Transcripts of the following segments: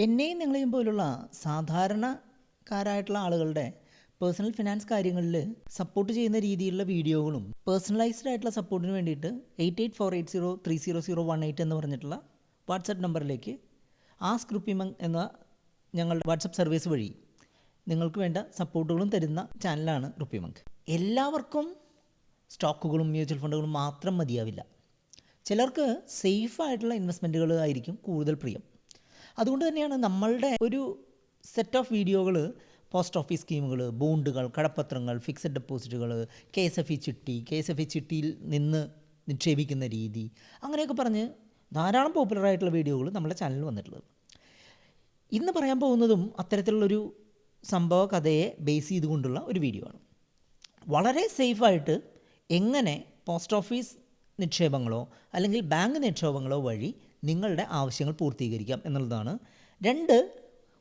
എന്നെയും നിങ്ങളെയും പോലുള്ള സാധാരണക്കാരായിട്ടുള്ള ആളുകളുടെ പേഴ്സണൽ ഫിനാൻസ് കാര്യങ്ങളിൽ സപ്പോർട്ട് ചെയ്യുന്ന രീതിയിലുള്ള വീഡിയോകളും പേഴ്സണലൈസ്ഡ് ആയിട്ടുള്ള സപ്പോർട്ടിന് വേണ്ടിയിട്ട് 8848030018 എന്ന് പറഞ്ഞിട്ടുള്ള വാട്സപ്പ് നമ്പറിലേക്ക് ആസ്ക് റുപ്പിമങ് എന്ന ഞങ്ങളുടെ വാട്സപ്പ് സർവീസ് വഴി നിങ്ങൾക്ക് വേണ്ട സപ്പോർട്ടുകളും തരുന്ന ചാനലാണ് റുപ്പിമങ്. എല്ലാവർക്കും സ്റ്റോക്കുകളും മ്യൂച്വൽ ഫണ്ടുകളും മാത്രം മതിയാവില്ല. ചിലർക്ക് സേഫായിട്ടുള്ള ഇൻവെസ്റ്റ്മെൻറ്റുകൾ ആയിരിക്കും കൂടുതൽ പ്രിയം. അതുകൊണ്ട് തന്നെയാണ് നമ്മളുടെ ഒരു സെറ്റ് ഓഫ് വീഡിയോകൾ പോസ്റ്റ് ഓഫീസ് സ്കീമുകൾ, ബോണ്ടുകൾ, കടപ്പത്രങ്ങൾ, ഫിക്സഡ് ഡെപ്പോസിറ്റുകൾ, KSFE ചിട്ടി, KSFE ചിട്ടിയിൽ നിന്ന് നിക്ഷേപിക്കുന്ന രീതി, അങ്ങനെയൊക്കെ പറഞ്ഞ് ധാരാളം പോപ്പുലറായിട്ടുള്ള വീഡിയോകൾ നമ്മുടെ ചാനലിൽ വന്നിട്ടുള്ളത്. ഇന്ന് പറയാൻ പോകുന്നതും അത്തരത്തിലുള്ളൊരു സംഭവ കഥയെ ബേസ് ചെയ്തുകൊണ്ടുള്ള ഒരു വീഡിയോ ആണ്. വളരെ സേഫായിട്ട് എങ്ങനെ പോസ്റ്റ് ഓഫീസ് നിക്ഷേപങ്ങളോ അല്ലെങ്കിൽ ബാങ്ക് നിക്ഷേപങ്ങളോ വഴി നിങ്ങളുടെ ആവശ്യങ്ങൾ പൂർത്തീകരിക്കാം എന്നുള്ളതാണ് രണ്ട്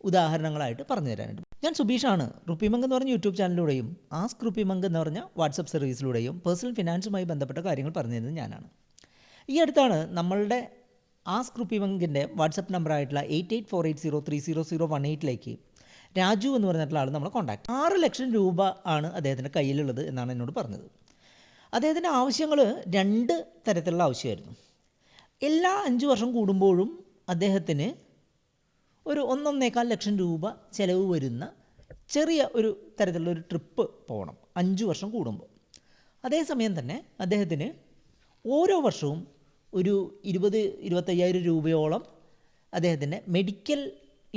ഉദാഹരണങ്ങളായിട്ട് പറഞ്ഞു തരാനായിട്ട്. ഞാൻ സുബീഷാണ്. റുപ്പിമങ് എന്ന് പറഞ്ഞ യൂട്യൂബ് ചാനലിലൂടെയും ആസ്ക് റുപ്പിമങ് എന്ന് പറഞ്ഞ വാട്സപ്പ് സർവീസിലൂടെയും പേഴ്സണൽ ഫിനാൻസുമായി ബന്ധപ്പെട്ട കാര്യങ്ങൾ പറഞ്ഞു തരുന്നത് ഞാനാണ്. ഈ അടുത്താണ് നമ്മളുടെ ആസ്ക് റുപ്പിമങ്ങിൻ്റെ വാട്സപ്പ് നമ്പറായിട്ടുള്ള 8848030018 രാജു എന്ന് പറഞ്ഞിട്ടുള്ള ആൾ നമ്മളെ കോൺടാക്ട് 6 ലക്ഷം രൂപ ആണ് അദ്ദേഹത്തിൻ്റെ കയ്യിലുള്ളത് എന്നാണ് എന്നോട് പറഞ്ഞത്. അദ്ദേഹത്തിൻ്റെ ആവശ്യങ്ങൾ രണ്ട് തരത്തിലുള്ള ആവശ്യമായിരുന്നു. എല്ലാ 5 വർഷം കൂടുമ്പോഴും അദ്ദേഹത്തിന് ഒരു 1.25 ലക്ഷം രൂപ ചിലവ് വരുന്ന ചെറിയ ഒരു തരത്തിലുള്ള ഒരു ട്രിപ്പ് പോകണം 5 വർഷം കൂടുമ്പോൾ. അതേസമയം തന്നെ അദ്ദേഹത്തിന് ഓരോ വർഷവും ഒരു 20-25,000 രൂപയോളം അദ്ദേഹത്തിൻ്റെ മെഡിക്കൽ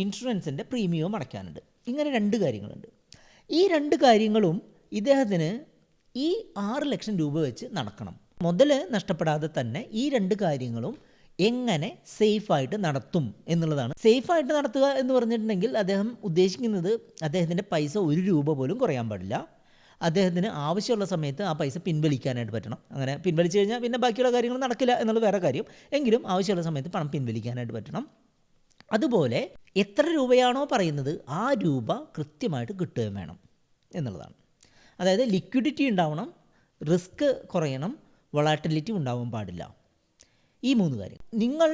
ഇൻഷുറൻസിൻ്റെ പ്രീമിയം അടയ്ക്കാനുണ്ട്. ഇങ്ങനെ രണ്ട് കാര്യങ്ങളുണ്ട്. ഈ രണ്ട് കാര്യങ്ങളും ഇദ്ദേഹത്തിന് ഈ 6 ലക്ഷം രൂപ വെച്ച് നടക്കണം. മുതൽ നഷ്ടപ്പെടാതെ തന്നെ ഈ രണ്ട് കാര്യങ്ങളും എങ്ങനെ സേഫായിട്ട് നടത്തും എന്നുള്ളതാണ്. സേഫായിട്ട് നടത്തുക എന്ന് പറഞ്ഞിട്ടുണ്ടെങ്കിൽ അദ്ദേഹം ഉദ്ദേശിക്കുന്നത് അദ്ദേഹത്തിൻ്റെ പൈസ 1 രൂപ പോലും കുറയാൻ പാടില്ല. അദ്ദേഹത്തിന് ആവശ്യമുള്ള സമയത്ത് ആ പൈസ പിൻവലിക്കാനായിട്ട് പറ്റണം. അങ്ങനെ പിൻവലിച്ച് കഴിഞ്ഞാൽ പിന്നെ ബാക്കിയുള്ള കാര്യങ്ങൾ നടക്കില്ല എന്നുള്ള വേറെ കാര്യം. എങ്കിലും ആവശ്യമുള്ള സമയത്ത് പണം പിൻവലിക്കാനായിട്ട് പറ്റണം. അതുപോലെ എത്ര രൂപയാണോ പറയുന്നത് ആ രൂപ കൃത്യമായിട്ട് കിട്ടുകയും വേണം എന്നുള്ളതാണ്. അതായത് ലിക്വിഡിറ്റി ഉണ്ടാവണം, റിസ്ക് കുറയണം, വൊളാറ്റിലിറ്റി ഉണ്ടാവാൻ പാടില്ല. ഈ 3 കാര്യം നിങ്ങൾ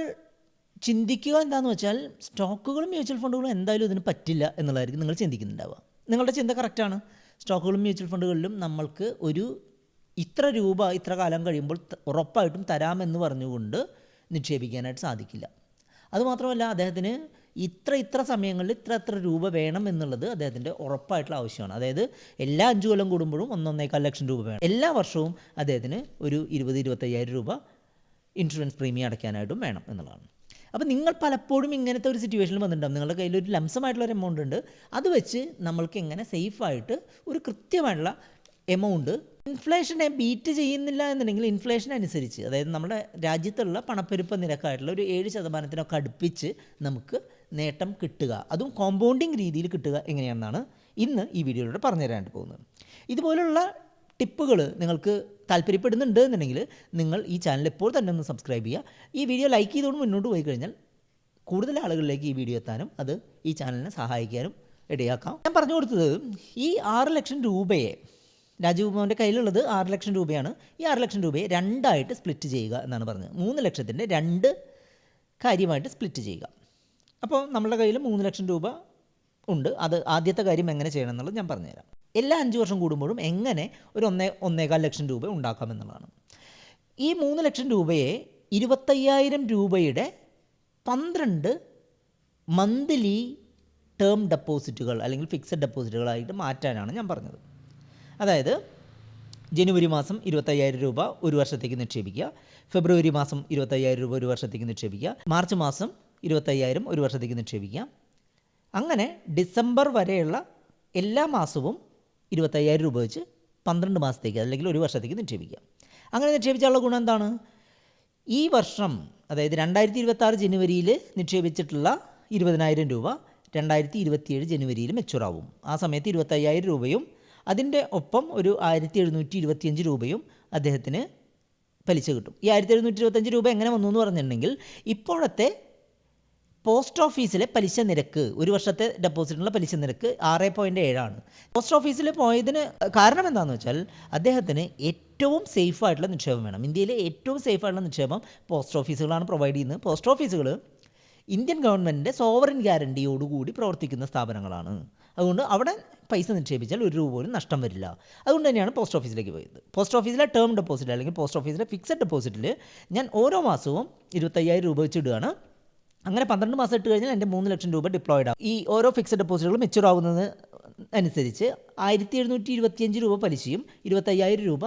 ചിന്തിക്കുക. എന്താണെന്ന് വെച്ചാൽ സ്റ്റോക്കുകളും മ്യൂച്വൽ ഫണ്ടുകളും എന്തായാലും ഇതിന് പറ്റില്ല എന്നുള്ളതായിരിക്കും നിങ്ങൾ ചിന്തിക്കുന്നുണ്ടാവുക. നിങ്ങളുടെ ചിന്ത കറക്റ്റാണ്. സ്റ്റോക്കുകളും മ്യൂച്വൽ ഫണ്ടുകളിലും നമ്മൾക്ക് ഒരു ഇത്ര രൂപ ഇത്ര കാലം കഴിയുമ്പോൾ ഉറപ്പായിട്ടും തരാമെന്ന് പറഞ്ഞുകൊണ്ട് നിക്ഷേപിക്കാനായിട്ട് സാധിക്കില്ല. അതുമാത്രമല്ല അദ്ദേഹത്തിന് ഇത്ര സമയങ്ങളിൽ ഇത്ര രൂപ വേണം എന്നുള്ളത് അദ്ദേഹത്തിൻ്റെ ഉറപ്പായിട്ടുള്ള ആവശ്യമാണ്. അതായത് എല്ലാ 5 കൊല്ലം കൂടുമ്പോഴും 1.25 ലക്ഷം രൂപ വേണം. എല്ലാ വർഷവും അദ്ദേഹത്തിന് ഒരു 20-25,000 രൂപ ഇൻഷുറൻസ് പ്രീമിയം അടയ്ക്കാനായിട്ടും വേണം എന്നുള്ളതാണ്. അപ്പോൾ നിങ്ങൾ പലപ്പോഴും ഇങ്ങനത്തെ ഒരു സിറ്റുവേഷനിൽ വന്നിട്ടുണ്ടാകും. നിങ്ങളുടെ കയ്യിൽ ഒരു ലംസമായിട്ടുള്ളൊരു എമൗണ്ട് ഉണ്ട്. അത് വെച്ച് നമ്മൾക്ക് എങ്ങനെ സേഫായിട്ട് ഒരു കൃത്യമായിട്ടുള്ള എമൗണ്ട് ഇൻഫ്ലേഷനെ ബീറ്റ് ചെയ്യുന്നില്ല എന്നുണ്ടെങ്കിൽ ഇൻഫ്ലേഷൻ അനുസരിച്ച്, അതായത് നമ്മുടെ രാജ്യത്തുള്ള പണപ്പെരുപ്പ നിരക്കായിട്ടുള്ള ഒരു 7% അടുപ്പിച്ച് നമുക്ക് നേട്ടം കിട്ടുക, അതും കോമ്പൗണ്ടിങ് രീതിയിൽ കിട്ടുക എങ്ങനെയാണെന്നാണ് ഇന്ന് ഈ വീഡിയോയിലൂടെ പറഞ്ഞു തരാനായിട്ട് പോകുന്നത്. ഇതുപോലുള്ള ടിപ്പുകൾ നിങ്ങൾക്ക് താല്പര്യപ്പെടുന്നുണ്ട് എന്നുണ്ടെങ്കിൽ നിങ്ങൾ ഈ ചാനൽ ഇപ്പോൾ തന്നെ ഒന്ന് സബ്സ്ക്രൈബ് ചെയ്യുക. ഈ വീഡിയോ ലൈക്ക് ചെയ്തുകൊണ്ട് മുന്നോട്ട് പോയി കഴിഞ്ഞാൽ കൂടുതൽ ആളുകളിലേക്ക് ഈ വീഡിയോ എത്താനും അത് ഈ ചാനലിനെ സഹായിക്കാനും ഇടയാക്കാം. ഞാൻ പറഞ്ഞു കൊടുത്തത് ഈ 6 ലക്ഷം രൂപയെ, രാജീവ് മോഹൻ്റെ കയ്യിലുള്ളത് 6 ലക്ഷം രൂപയാണ്. ഈ 6 ലക്ഷം രൂപയെ രണ്ടായിട്ട് സ്പ്ലിറ്റ് ചെയ്യുക എന്നാണ് പറഞ്ഞത്. 3 ലക്ഷത്തിൻ്റെ 2 കാര്യമായിട്ട് സ്പ്ലിറ്റ് ചെയ്യുക. അപ്പോൾ നമ്മുടെ കയ്യിൽ 3 ലക്ഷം രൂപ ഉണ്ട്. അത് ആദ്യത്തെ കാര്യം എങ്ങനെ ചെയ്യണം എന്നുള്ളത് ഞാൻ പറഞ്ഞുതരാം. എല്ലാ 5 വർഷം കൂടുമ്പോഴും എങ്ങനെ ഒരു 1.25 ലക്ഷം രൂപ ഉണ്ടാക്കാമെന്നുള്ളതാണ്. ഈ 3 ലക്ഷം രൂപയെ 25,000 രൂപയുടെ 12 മന്ത്ലി ടേം ഡെപ്പോസിറ്റുകൾ അല്ലെങ്കിൽ ഫിക്സഡ് ഡെപ്പോസിറ്റുകളായിട്ട് മാറ്റാനാണ് ഞാൻ പറഞ്ഞത്. അതായത് ജനുവരി മാസം 25,000 രൂപ ഒരു വർഷത്തേക്ക് നിക്ഷേപിക്കുക, ഫെബ്രുവരി മാസം 25,000 രൂപ ഒരു വർഷത്തേക്ക് നിക്ഷേപിക്കുക, മാർച്ച് മാസം 25,000 ഒരു വർഷത്തേക്ക് നിക്ഷേപിക്കുക. അങ്ങനെ ഡിസംബർ വരെയുള്ള എല്ലാ മാസവും 25,000 രൂപ വെച്ച് 12 മാസത്തേക്ക് അല്ലെങ്കിൽ ഒരു വർഷത്തേക്ക് നിക്ഷേപിക്കുക. അങ്ങനെ നിക്ഷേപിച്ചാലുള്ള ഗുണം എന്താണ്? ഈ വർഷം അതായത് 2026 ജനുവരിയിൽ നിക്ഷേപിച്ചിട്ടുള്ള 20,000 രൂപ 2027 ജനുവരിയിൽ മെച്ചുറാവും. ആ സമയത്ത് 25,000 രൂപയും അതിൻ്റെ ഒപ്പം ഒരു 1,725 രൂപയും അദ്ദേഹത്തിന് പലിശ കിട്ടും. ഈ 1,725 രൂപ എങ്ങനെ വന്നു എന്ന് പറഞ്ഞിട്ടുണ്ടെങ്കിൽ ഇപ്പോഴത്തെ പോസ്റ്റ് ഓഫീസിലെ പലിശ നിരക്ക്, ഒരു വർഷത്തെ ഡെപ്പോസിറ്റിനുള്ള പലിശ നിരക്ക് 6.7 ആണ്. പോസ്റ്റ് ഓഫീസിൽ പോയതിന് കാരണം എന്താണെന്ന് വെച്ചാൽ അദ്ദേഹത്തിന് ഏറ്റവും സേഫായിട്ടുള്ള നിക്ഷേപം വേണം. ഇന്ത്യയിലെ ഏറ്റവും സേഫായിട്ടുള്ള നിക്ഷേപം പോസ്റ്റ് ഓഫീസുകളാണ് പ്രൊവൈഡ് ചെയ്യുന്നത്. പോസ്റ്റ് ഓഫീസുകൾ ഇന്ത്യൻ ഗവൺമെൻറ്റിൻ്റെ സോവറിൻ ഗ്യാരണ്ടിയോടുകൂടി പ്രവർത്തിക്കുന്ന സ്ഥാപനങ്ങളാണ്. അതുകൊണ്ട് അവിടെ പൈസ നിക്ഷേപിച്ചാൽ ഒരു രൂപ പോലും നഷ്ടം വരില്ല. അതുകൊണ്ട് തന്നെയാണ് പോസ്റ്റ് ഓഫീസിലേക്ക് പോയത്. പോസ്റ്റ് ഓഫീസിലെ ടേം ഡെപ്പോസിറ്റ് അല്ലെങ്കിൽ പോസ്റ്റ് ഓഫീസിലെ ഫിക്സഡ് ഡെപ്പോസിറ്റിൽ ഞാൻ ഓരോ മാസവും 25,000 രൂപ വെച്ച് ഇടുകയാണ്. അങ്ങനെ 12 മാസം ഇട്ട് കഴിഞ്ഞാൽ എൻ്റെ 3 ലക്ഷം രൂപ ഡിപ്ലോയിഡ് ആവും. ഈ ഓരോ ഫിക്സഡ് ഡെപ്പോസിറ്റുകളും മെച്യൂർ ആവുന്നത് അനുസരിച്ച് 1725 രൂപ പലിശയും 25,000 രൂപ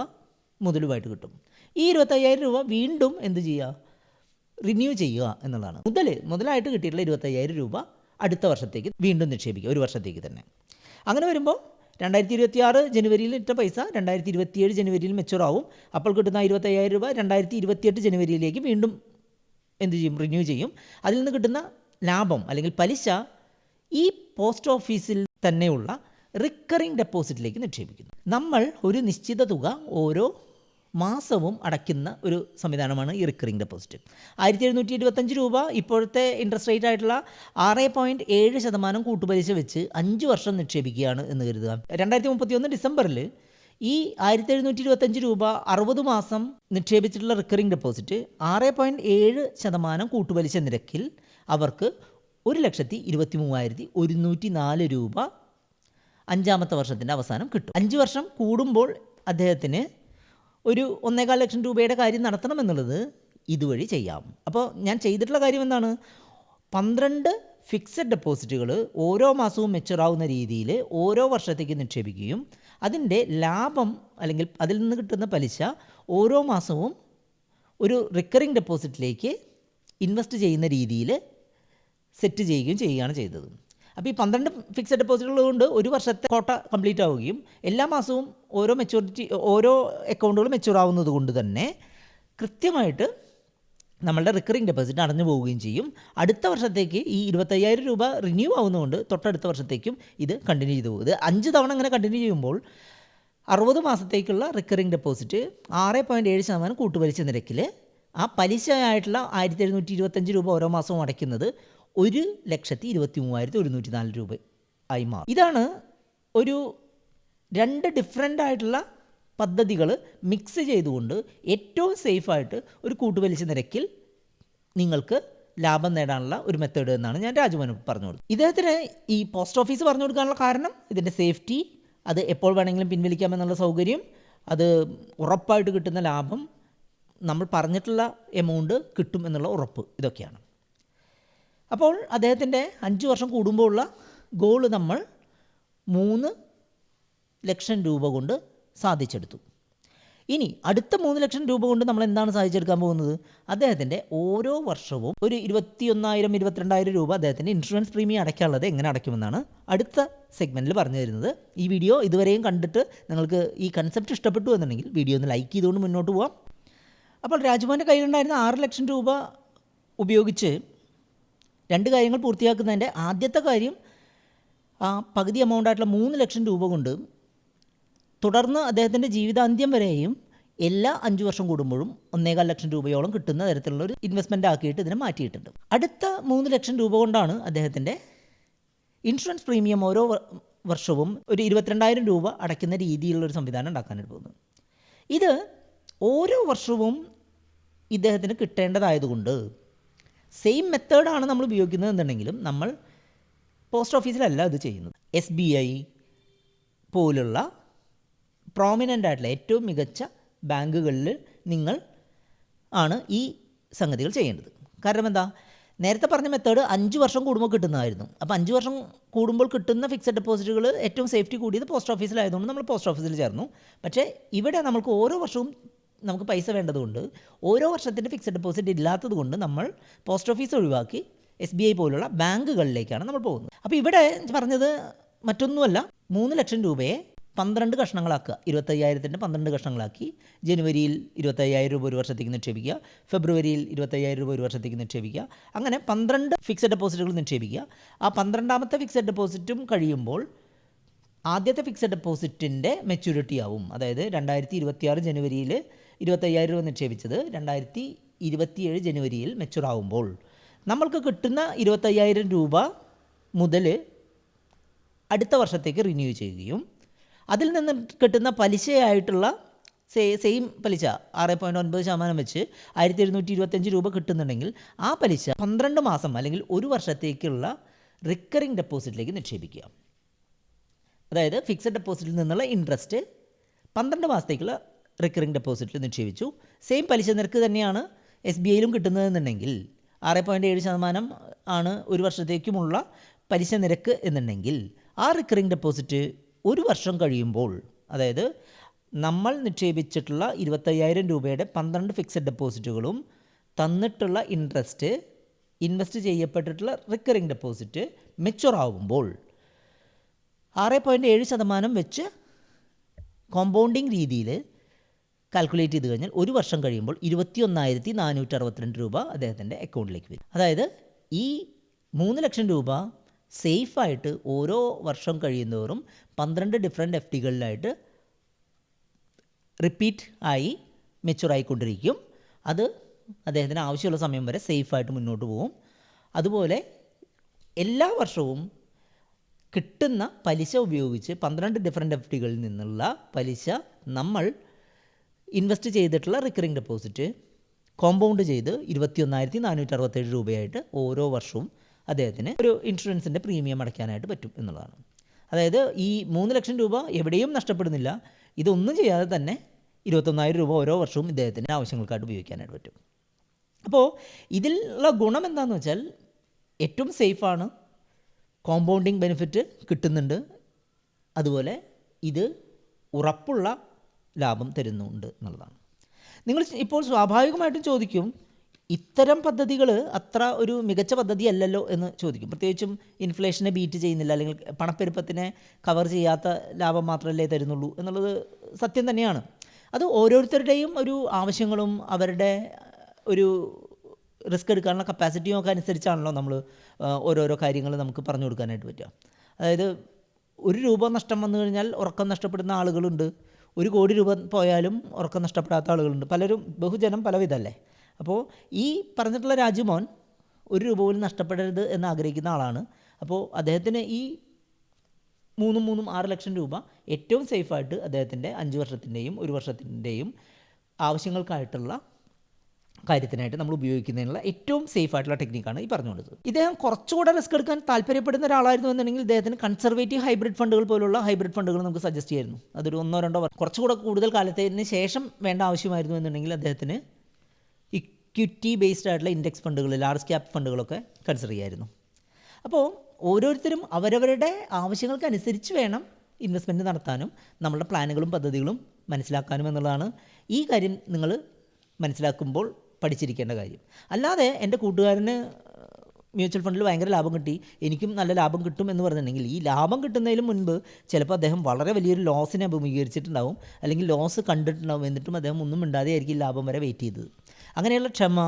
മുതലുമായിട്ട് കിട്ടും. ഈ 25,000 രൂപ വീണ്ടും എന്ത് ചെയ്യുക? റിന്യൂ ചെയ്യുക എന്നുള്ളതാണ്. മുതലായിട്ട് കിട്ടിയിട്ടുള്ള 25,000 രൂപ അടുത്ത വർഷത്തേക്ക് വീണ്ടും നിക്ഷേപിക്കുക, ഒരു വർഷത്തേക്ക് തന്നെ. അങ്ങനെ വരുമ്പോൾ 2026 ജനുവരിയിൽ ഇട്ട പൈസ 2027 ജനുവരിയിൽ മെച്യൂർ ആവും. അപ്പോൾ കിട്ടുന്ന 25,000 രൂപ 2028 ജനുവരിയിലേക്ക് വീണ്ടും എന്ത് ചെയ്യും? റിന്യൂ ചെയ്യും. അതിൽ നിന്ന് കിട്ടുന്ന ലാഭം അല്ലെങ്കിൽ പലിശ ഈ പോസ്റ്റ് ഓഫീസിൽ തന്നെയുള്ള റിക്കറിംഗ് ഡെപ്പോസിറ്റിലേക്ക് നിക്ഷേപിക്കുന്നു. നമ്മൾ ഒരു നിശ്ചിത തുക ഓരോ മാസവും അടയ്ക്കുന്ന ഒരു സംവിധാനമാണ് ഈ റിക്കറിംഗ് ഡെപ്പോസിറ്റ്. 1725 രൂപ ഇപ്പോഴത്തെ ഇൻട്രസ്റ്റ് റേറ്റ് ആയിട്ടുള്ള 6.7% കൂട്ടുപലിശ വെച്ച് 5 വർഷം നിക്ഷേപിക്കുകയാണ് എന്ന് കരുതുക. 2031 ഡിസംബറിൽ ഈ 1725 രൂപ 60 മാസം നിക്ഷേപിച്ചിട്ടുള്ള റിക്കറിംഗ് ഡെപ്പോസിറ്റ് 6.7% കൂട്ടുപലിശ നിരക്കിൽ അവർക്ക് 1,23,104 രൂപ 5ാമത്തെ വർഷത്തിൻ്റെ അവസാനം കിട്ടും. 5 വർഷം കൂടുമ്പോൾ അദ്ദേഹത്തിന് ഒരു 1.25 ലക്ഷം രൂപയുടെ കാര്യം നടത്തണമെന്നുള്ളത് ഇതുവഴി ചെയ്യാം. അപ്പോൾ ഞാൻ ചെയ്തിട്ടുള്ള കാര്യം എന്താണ്? 12 ഫിക്സഡ് ഡെപ്പോസിറ്റുകൾ ഓരോ മാസവും മെച്ചുറാവുന്ന രീതിയിൽ ഓരോ വർഷത്തേക്ക് നിക്ഷേപിക്കുകയും അതിൻ്റെ ലാഭം അല്ലെങ്കിൽ അതിൽ നിന്ന് കിട്ടുന്ന പലിശ ഓരോ മാസവും ഒരു റിക്കറിംഗ് ഡെപ്പോസിറ്റിലേക്ക് ഇൻവെസ്റ്റ് ചെയ്യുന്ന രീതിയിൽ സെറ്റ് ചെയ്യുകയാണ് ചെയ്തത്. അപ്പോൾ ഈ 12 ഫിക്സഡ് ഡെപ്പോസിറ്റുകൾ കൊണ്ട് ഒരു വർഷത്തെ കോട്ട കംപ്ലീറ്റ് ആവുകയും എല്ലാ മാസവും ഓരോ അക്കൗണ്ടുകൾ മെച്യൂർ ആവുന്നത് കൊണ്ട് തന്നെ കൃത്യമായിട്ട് നമ്മളുടെ റിക്കറിംഗ് ഡെപ്പോസിറ്റ് അടഞ്ഞു പോവുകയും ചെയ്യും. അടുത്ത വർഷത്തേക്ക് ഈ 25,000 രൂപ റിന്യൂ ആവുന്നതുകൊണ്ട് തൊട്ടടുത്ത വർഷത്തേക്കും ഇത് കണ്ടിന്യൂ ചെയ്തു പോകും. ഇത് 5 തവണ അങ്ങനെ കണ്ടിന്യൂ ചെയ്യുമ്പോൾ 60 മാസത്തേക്കുള്ള റിക്കറിംഗ് ഡെപ്പോസിറ്റ് 6.7% കൂട്ടുപലിശ നിരക്കിൽ ആ പലിശയായിട്ടുള്ള 1725 രൂപ ഓരോ മാസവും അടയ്ക്കുന്നത് 1,23,104 രൂപ ആയി മാറും. ഇതാണ് ഒരു 2 ഡിഫറെൻ്റ് ആയിട്ടുള്ള പദ്ധതികൾ മിക്സ് ചെയ്തുകൊണ്ട് ഏറ്റവും സേഫായിട്ട് ഒരു കൂട്ടുപലിശ നിരക്കിൽ നിങ്ങൾക്ക് ലാഭം നേടാനുള്ള ഒരു മെത്തേഡ് എന്നാണ് ഞാൻ രാജുവിന് പറഞ്ഞു കൊടുത്തത്. ഇദ്ദേഹത്തിന് ഈ പോസ്റ്റ് ഓഫീസ് പറഞ്ഞു കൊടുക്കാനുള്ള കാരണം ഇതിൻ്റെ സേഫ്റ്റി, അത് എപ്പോൾ വേണമെങ്കിലും പിൻവലിക്കാമെന്നുള്ള സൗകര്യം, അത് ഉറപ്പായിട്ട് കിട്ടുന്ന ലാഭം, നമ്മൾ പറഞ്ഞിട്ടുള്ള എമൗണ്ട് കിട്ടും എന്നുള്ള ഉറപ്പ്, ഇതൊക്കെയാണ്. അപ്പോൾ അദ്ദേഹത്തിൻ്റെ 5 വർഷം കൂടുമ്പോൾ ഉള്ള ഗോള് നമ്മൾ 3 ലക്ഷം രൂപ കൊണ്ട് സാധിച്ചെടുത്തു. ഇനി അടുത്ത 3 ലക്ഷം രൂപ കൊണ്ട് നമ്മൾ എന്താണ് സാധിച്ചെടുക്കാൻ പോകുന്നത്? അദ്ദേഹത്തിൻ്റെ ഓരോ വർഷവും ഒരു 21,000-22,000 രൂപ അദ്ദേഹത്തിൻ്റെ ഇൻഷുറൻസ് പ്രീമിയം അടയ്ക്കാനുള്ളത് എങ്ങനെ അടയ്ക്കുമെന്നാണ് അടുത്ത സെഗ്മെൻറ്റിൽ പറഞ്ഞു തരുന്നത്. ഈ വീഡിയോ ഇതുവരെയും കണ്ടിട്ട് നിങ്ങൾക്ക് ഈ കൺസെപ്റ്റ് ഇഷ്ടപ്പെട്ടു എന്നുണ്ടെങ്കിൽ വീഡിയോ ഒന്ന് ലൈക്ക് ചെയ്തുകൊണ്ട് മുന്നോട്ട് പോകാം. അപ്പോൾ രാജുമോൻ്റെ കയ്യിലുണ്ടായിരുന്ന 6 ലക്ഷം രൂപ ഉപയോഗിച്ച് 2 കാര്യങ്ങൾ പൂർത്തിയാക്കുന്നതിൻ്റെ ആദ്യത്തെ കാര്യം ആ പകുതി എമൗണ്ടായിട്ടുള്ള 3 ലക്ഷം രൂപ കൊണ്ട് തുടർന്ന് അദ്ദേഹത്തിൻ്റെ ജീവിതാന്ത്യം വരെയും എല്ലാ 5 വർഷം കൂടുമ്പോഴും 1.25 ലക്ഷം രൂപയോളം കിട്ടുന്ന തരത്തിലുള്ളൊരു ഇൻവെസ്റ്റ്മെൻ്റ് ആക്കിയിട്ട് ഇതിനെ മാറ്റിയിട്ടുണ്ട്. അടുത്ത 3 ലക്ഷം രൂപ കൊണ്ടാണ് അദ്ദേഹത്തിൻ്റെ ഇൻഷുറൻസ് പ്രീമിയം ഓരോ വർഷവും ഒരു 22,000 രൂപ അടയ്ക്കുന്ന രീതിയിലുള്ളൊരു സംവിധാനം ഉണ്ടാക്കാനായിട്ട് പോകുന്നത്. ഇത് ഓരോ വർഷവും ഇദ്ദേഹത്തിന് കിട്ടേണ്ടതായതുകൊണ്ട് സെയിം മെത്തേഡാണ് നമ്മൾ ഉപയോഗിക്കുന്നത് എന്നുണ്ടെങ്കിലും നമ്മൾ പോസ്റ്റ് ഓഫീസിലല്ല ഇത് ചെയ്യുന്നത്. SBI പോലുള്ള പ്രോമിനൻ്റ് ആയിട്ടുള്ള ഏറ്റവും മികച്ച ബാങ്കുകളിൽ നിങ്ങൾ ആണ് ഈ സംഗതികൾ ചെയ്യേണ്ടത്. കാരണം എന്താ? നേരത്തെ പറഞ്ഞ മെത്തേഡ് 5 വർഷം കൂടുമ്പോൾ കിട്ടുന്നതായിരുന്നു. അപ്പോൾ 5 വർഷം കൂടുമ്പോൾ കിട്ടുന്ന ഫിക്സഡ് ഡെപ്പോസിറ്റുകൾ ഏറ്റവും സേഫ്റ്റി കൂടിയത് പോസ്റ്റ് ഓഫീസിലായതുകൊണ്ട് നമ്മൾ പോസ്റ്റ് ഓഫീസിൽ ചേർന്നു. പക്ഷേ ഇവിടെ നമുക്ക് ഓരോ വർഷവും നമുക്ക് പൈസ വേണ്ടതുകൊണ്ട് ഓരോ വർഷത്തിൻ്റെ ഫിക്സഡ് ഡെപ്പോസിറ്റ് ഇല്ലാത്തത് കൊണ്ട് നമ്മൾ പോസ്റ്റ് ഓഫീസ് ഒഴിവാക്കി SBI പോലുള്ള ബാങ്കുകളിലേക്കാണ് നമ്മൾ പോകുന്നത്. അപ്പോൾ ഇവിടെ പറഞ്ഞത് മറ്റൊന്നുമല്ല, 3 ലക്ഷം രൂപയെ 12 കഷ്ണങ്ങളാക്കുക. 25,000-ൻ്റെ 12 കഷ്ണങ്ങളാക്കി ജനുവരിയിൽ 25,000 രൂപ ഒരു വർഷത്തേക്ക് നിക്ഷേപിക്കുക, ഫെബ്രുവരിയിൽ 25,000 രൂപ ഒരു വർഷത്തേക്ക് നിക്ഷേപിക്കുക, അങ്ങനെ 12 ഫിക്സഡ് ഡെപ്പോസിറ്റുകൾ നിക്ഷേപിക്കുക. ആ 12ാമത്തെ ഫിക്സഡ് ഡെപ്പോസിറ്റും കഴിയുമ്പോൾ ആദ്യത്തെ ഫിക്സഡ് ഡെപ്പോസിറ്റിൻ്റെ മെച്യൂരിറ്റി ആവും. അതായത് 2026 ജനുവരിയിൽ 25,000 രൂപ നിക്ഷേപിച്ചത് 2027 ജനുവരിയിൽ മെച്യൂർ ആവുമ്പോൾ നമ്മൾക്ക് കിട്ടുന്ന 25,000 രൂപ മുതൽ അടുത്ത വർഷത്തേക്ക് റിന്യൂ ചെയ്യുകയും അതിൽ നിന്ന് കിട്ടുന്ന പലിശയായിട്ടുള്ള സെയിം പലിശ 6.9% വെച്ച് 1725 രൂപ കിട്ടുന്നുണ്ടെങ്കിൽ ആ പലിശ 12 മാസം അല്ലെങ്കിൽ ഒരു വർഷത്തേക്കുള്ള റിക്കറിംഗ് ഡെപ്പോസിറ്റിലേക്ക് നിക്ഷേപിക്കുക. അതായത് ഫിക്സഡ് ഡെപ്പോസിറ്റിൽ നിന്നുള്ള ഇൻട്രസ്റ്റ് 12 മാസത്തേക്കുള്ള റിക്കറിംഗ് ഡെപ്പോസിറ്റിൽ നിക്ഷേപിച്ചു. സെയിം പലിശ നിരക്ക് തന്നെയാണ് SBIയിലും കിട്ടുന്നതെന്നുണ്ടെങ്കിൽ 6.7% ആണ് ഒരു വർഷത്തേക്കുമുള്ള പലിശ നിരക്ക് എന്നുണ്ടെങ്കിൽ ആ റിക്കറിംഗ് ഡെപ്പോസിറ്റ് ഒരു വർഷം കഴിയുമ്പോൾ, അതായത് നമ്മൾ നിക്ഷേപിച്ചിട്ടുള്ള 25,000 രൂപയുടെ 12 ഫിക്സഡ് ഡെപ്പോസിറ്റുകളും തന്നിട്ടുള്ള ഇൻവെസ്റ്റ് ചെയ്യപ്പെട്ടിട്ടുള്ള റിക്കറിംഗ് ഡെപ്പോസിറ്റ് മെച്ചുവർ ആകുമ്പോൾ 6.7% വെച്ച് കോമ്പൗണ്ടിങ് രീതിയിൽ കാൽക്കുലേറ്റ് ചെയ്ത് കഴിഞ്ഞാൽ ഒരു വർഷം കഴിയുമ്പോൾ 21,462 രൂപ അദ്ദേഹത്തിൻ്റെ അക്കൗണ്ടിലേക്ക് വരും. അതായത് ഈ 3 ലക്ഷം രൂപ സേഫായിട്ട് ഓരോ വർഷം കഴിയുന്നവരും 12 ഡിഫറെൻറ്റ് FDകളിലായിട്ട് റിപ്പീറ്റ് ആയി മെച്ചുവർ ആയിക്കൊണ്ടിരിക്കും. അത് അദ്ദേഹത്തിന് ആവശ്യമുള്ള സമയം വരെ സേഫായിട്ട് മുന്നോട്ട് പോകും. അതുപോലെ എല്ലാ വർഷവും കിട്ടുന്ന പലിശ ഉപയോഗിച്ച് 12 ഡിഫറെൻറ്റ് FDകളിൽ നിന്നുള്ള പലിശ നമ്മൾ ഇൻവെസ്റ്റ് ചെയ്തിട്ടുള്ള റിക്കറിംഗ് ഡെപ്പോസിറ്റ് കോമ്പൗണ്ട് ചെയ്ത് 21,467 രൂപയായിട്ട് ഓരോ വർഷവും അദ്ദേഹത്തിന് ഒരു ഇൻഷുറൻസിൻ്റെ പ്രീമിയം അടയ്ക്കാനായിട്ട് പറ്റും എന്നുള്ളതാണ്. അതായത് ഈ 3 ലക്ഷം രൂപ എവിടെയും നഷ്ടപ്പെടുന്നില്ല. ഇതൊന്നും ചെയ്യാതെ തന്നെ 21,000 രൂപ ഓരോ വർഷവും ഇദ്ദേഹത്തിൻ്റെ ആവശ്യങ്ങൾക്കായിട്ട് ഉപയോഗിക്കാനായിട്ട് പറ്റും. അപ്പോൾ ഇതിലുള്ള ഗുണം എന്താണെന്ന് വെച്ചാൽ ഏറ്റവും സേഫാണ്, കോമ്പൗണ്ടിങ് ബെനിഫിറ്റ് കിട്ടുന്നുണ്ട്, അതുപോലെ ഇത് ഉറപ്പുള്ള ലാഭം തരുന്നുണ്ട് എന്നുള്ളതാണ്. നിങ്ങൾ ഇപ്പോൾ സ്വാഭാവികമായിട്ടും ചോദിക്കും, ഇത്തരം പദ്ധതികൾ അത്ര ഒരു മികച്ച പദ്ധതി അല്ലല്ലോ എന്ന് ചോദിക്കും. പ്രത്യേകിച്ചും ഇൻഫ്ലേഷനെ ബീറ്റ് ചെയ്യുന്നില്ല, അല്ലെങ്കിൽ പണപ്പെരുപ്പത്തിനെ കവർ ചെയ്യാത്ത ലാഭം മാത്രമല്ലേ തരുന്നുള്ളൂ എന്നുള്ളത് സത്യം തന്നെയാണ്. അത് ഓരോരുത്തരുടെയും ഒരു ആവശ്യങ്ങളും അവരുടെ ഒരു റിസ്ക് എടുക്കാനുള്ള കപ്പാസിറ്റിയും ഒക്കെ അനുസരിച്ചാണല്ലോ നമ്മൾ ഓരോരോ കാര്യങ്ങൾ നമുക്ക് പറഞ്ഞു കൊടുക്കാനായിട്ട് പറ്റുക. അതായത് 1 രൂപ നഷ്ടം വന്നു കഴിഞ്ഞാൽ ഉറക്കം നഷ്ടപ്പെടുന്ന ആളുകളുണ്ട്, 1 കോടി രൂപ പോയാലും ഉറക്കം നഷ്ടപ്പെടാത്ത ആളുകളുണ്ട്. പലരും ബഹുജനം പലവിധമല്ലേ. അപ്പോൾ ഈ പറഞ്ഞിട്ടുള്ള രാജുമോൻ 1 രൂപ പോലും നഷ്ടപ്പെടരുത് എന്ന് ആഗ്രഹിക്കുന്ന ആളാണ്. അപ്പോൾ അദ്ദേഹത്തിന് ഈ 6 ലക്ഷം രൂപ ഏറ്റവും സേഫായിട്ട് അദ്ദേഹത്തിൻ്റെ 5 വർഷത്തിൻ്റെയും 1 വർഷത്തിൻ്റെയും ആവശ്യങ്ങൾക്കായിട്ടുള്ള കാര്യത്തിനായിട്ട് നമ്മൾ ഉപയോഗിക്കുന്നതിനുള്ള ഏറ്റവും സേഫായിട്ടുള്ള ടെക്നിക്കാണ് ഈ പറഞ്ഞുകൊണ്ടത്. ഇദ്ദേഹം കുറച്ചുകൂടെ റിസ്ക് എടുക്കാൻ താല്പര്യപ്പെടുന്ന ഒരാളായിരുന്നു എന്നുണ്ടെങ്കിൽ ഇദ്ദേഹത്തിന് കൺസർവേറ്റീവ് ഹൈബ്രിഡ് ഫണ്ടുകൾ പോലുള്ള ഹൈബ്രിഡ് ഫണ്ടുകൾ നമുക്ക് സജസ്റ്റ് ചെയ്യായിരുന്നു. അതൊരു 1-2 കുറച്ചുകൂടെ കൂടുതൽ കാലത്തിന് ശേഷം വേണ്ട ആവശ്യമായിരുന്നു എന്നുണ്ടെങ്കിൽ അദ്ദേഹത്തിന് ഇക്വിറ്റി ബേസ്ഡ് ആയിട്ടുള്ള ഇൻഡെക്സ് ഫണ്ടുകൾ, ലാർജ് ക്യാപ് ഫണ്ടുകളൊക്കെ കൺസിഡർ ചെയ്യായിരുന്നു. അപ്പോൾ ഓരോരുത്തരും അവരവരുടെ ആവശ്യങ്ങൾക്കനുസരിച്ച് വേണം ഇൻവെസ്റ്റ്മെൻറ്റ് നടത്താനും നമ്മളുടെ പ്ലാനുകളും പദ്ധതികളും മനസ്സിലാക്കാനും എന്നുള്ളതാണ് ഈ കാര്യം നിങ്ങൾ മനസ്സിലാക്കുമ്പോൾ പഠിച്ചിരിക്കേണ്ട കാര്യം. അല്ലാതെ എൻ്റെ കൂട്ടുകാരന് മ്യൂച്വൽ ഫണ്ടിൽ ഭയങ്കര ലാഭം കിട്ടി, എനിക്കും നല്ല ലാഭം കിട്ടും എന്ന് പറഞ്ഞിട്ടുണ്ടെങ്കിൽ ഈ ലാഭം കിട്ടുന്നതിന് മുൻപ് ചിലപ്പോൾ അദ്ദേഹം വളരെ വലിയൊരു ലോസിനെ അഭിമുഖീകരിച്ചിട്ടുണ്ടാവും, അല്ലെങ്കിൽ ലോസ് കണ്ടിട്ടുണ്ടാവും. എന്നിട്ടും അദ്ദേഹം ഒന്നും മിണ്ടാതെ ആയിരിക്കും ലാഭം വരെ വെയിറ്റ് ചെയ്തത്. അങ്ങനെയുള്ള ക്ഷമ,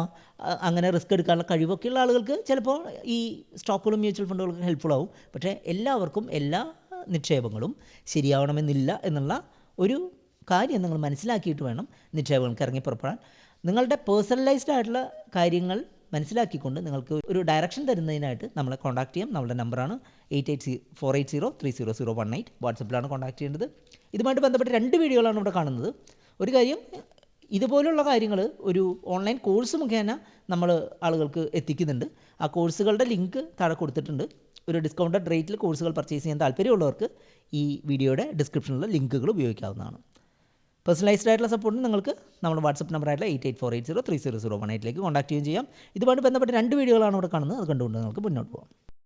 അങ്ങനെ റിസ്ക് എടുക്കാനുള്ള കഴിവൊക്കെയുള്ള ആളുകൾക്ക് ചിലപ്പോൾ ഈ സ്റ്റോക്കുകളും മ്യൂച്വൽ ഫണ്ടുകളൊക്കെ ഹെൽപ്ഫുൾ ആവും. പക്ഷേ എല്ലാവർക്കും എല്ലാ നിക്ഷേപങ്ങളും ശരിയാവണമെന്നില്ല എന്നുള്ള ഒരു കാര്യം നിങ്ങൾ മനസ്സിലാക്കിയിട്ട് വേണം നിക്ഷേപങ്ങൾക്ക് ഇറങ്ങി പുറപ്പെടാൻ. നിങ്ങളുടെ പേഴ്സണലൈസ്ഡ് ആയിട്ടുള്ള കാര്യങ്ങൾ മനസ്സിലാക്കിക്കൊണ്ട് നിങ്ങൾക്ക് ഒരു ഡയറക്ഷൻ തരുന്നതിനായിട്ട് നമ്മളെ കോൺടാക്ട് ചെയ്യാം. നമ്മുടെ നമ്പറാണ് 8804803018. വാട്സപ്പിലാണ് കോൺടാക്ട് ചെയ്യേണ്ടത്. ഇതുമായിട്ട് ബന്ധപ്പെട്ട് 2 വീഡിയോകളാണ് ഇവിടെ കാണുന്നത്. ഒരു കാര്യം, ഇതുപോലുള്ള കാര്യങ്ങൾ ഒരു ഓൺലൈൻ കോഴ്സ് മുഖേന നമ്മൾ ആളുകൾക്ക് എത്തിക്കുന്നുണ്ട്. ആ കോഴ്സുകളുടെ ലിങ്ക് താഴെ കൊടുത്തിട്ടുണ്ട്. ഒരു ഡിസ്കൗണ്ടഡ് റേറ്റിൽ കോഴ്സുകൾ പർച്ചേസ് ചെയ്യാൻ താല്പര്യമുള്ളവർക്ക് ഈ വീഡിയോയുടെ ഡിസ്ക്രിപ്ഷനിലുള്ള ലിങ്കുകൾ ഉപയോഗിക്കാവുന്നതാണ്. പേഴ്സണലൈസ്ഡ് ആയിട്ടുള്ള സപ്പോർട്ടിന് നിങ്ങൾക്ക് നമ്മുടെ വാട്സപ്പ് നമ്പറായിട്ടുള്ള 8848030018 കോൺടാക്ട് ചെയ്യുകയും ചെയ്യാം. ഇതുമായിട്ട് ബന്ധപ്പെട്ട് 2 വീഡിയോകളാണ് ഇവിടെ കാണുന്നത്. അത് കണ്ടുകൊണ്ട് നിങ്ങൾക്ക് മുന്നോട്ട് പോകാം.